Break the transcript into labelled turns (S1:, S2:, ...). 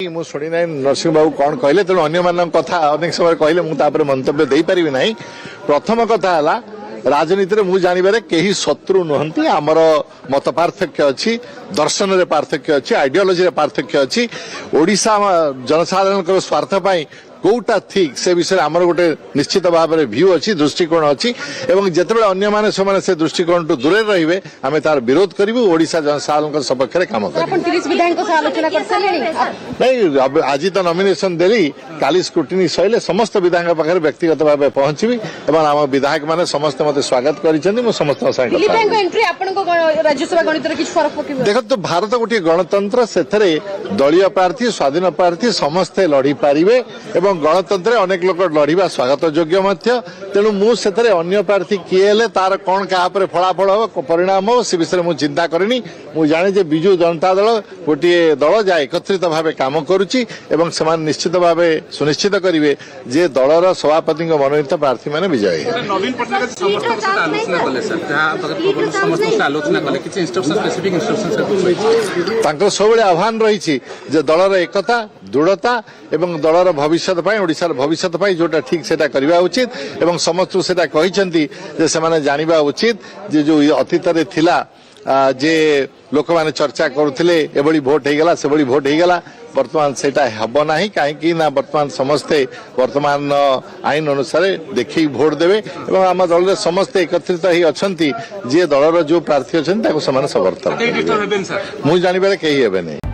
S1: मु शुणी ना नरसिंह बाबू कौन कहले तेणु अन्य कथा अनेक समय कहले मुझे मंतव्य दे पारि ना। प्रथम कथा है राजनीति मु जानवे कहीं शत्रु नुहति आमर मत पार्थक्य अच्छी दर्शन रे पार्थक्य अच्छी आइडियोलोजी रे पार्थक्य अच्छी ओडिशा जनसाधारण स्वार्थ पाई कोटा ठीक से विषय आमर गोटे निश्चित भाव में व्यू अच्छी दृष्टिकोण अच्छी जिते अन्य माने से दृष्टिकोण टू दूरे रहिबे आमे तार विरोध करिबु ओडिशा जनसाधारण सपक्ष रे काम नहीं। आज तो नॉमिनेशन देली काली स्क्रूटिनी सैले समस्त विधायक पाखे व्यक्तिगत भाव पहुंचबी एवं आम विधायक माने समस्त मते स्वागत करिसेंती समस्त देखो तो भारत गोटे गणतंत्र से दलीय प्रार्थी स्वाधीन प्रार्थी समस्ते लड़ी पारिबे गणतंत्र अनेक लोक लड़वा स्वागत योग्य तेणु मुझे अन्य प्रार्थी किए तार कौन क्या फलाफल हम परिणाम हो से विषय मुझे चिंता करनी। मुझे जाने जे बिजु जनता दल गोटे दल जहाँ एकत्रित भाव काम करुच्ची निश्चित भाव सुनिश्चित करेंगे जे दलर सभापति मनोनीत प्रार्थी मैंने विजय सब आह्वान रही दलर एकता दृढ़ता एवं दलर भविष्य ओडिशार भविष्य जोटा ठीक से करवा उचित एवं समस्त से जानिबा उचित जे जो अतीत रे थिला जे लोक माने चर्चा करुथिले एबडी भोट हे गेला सेबडी भोट हे गेला वर्तमान सेटा हबो नाही काहेकि ना वर्तमान समस्ते वर्तमान आईन अनुसार देखि भोट देबे एवं आम दल रे समस्ते एकत्रित ही अछंती जे दलर जो प्रार्थी अछंती ताको समान समर्थन मु जानिबारे केही हेबे नै।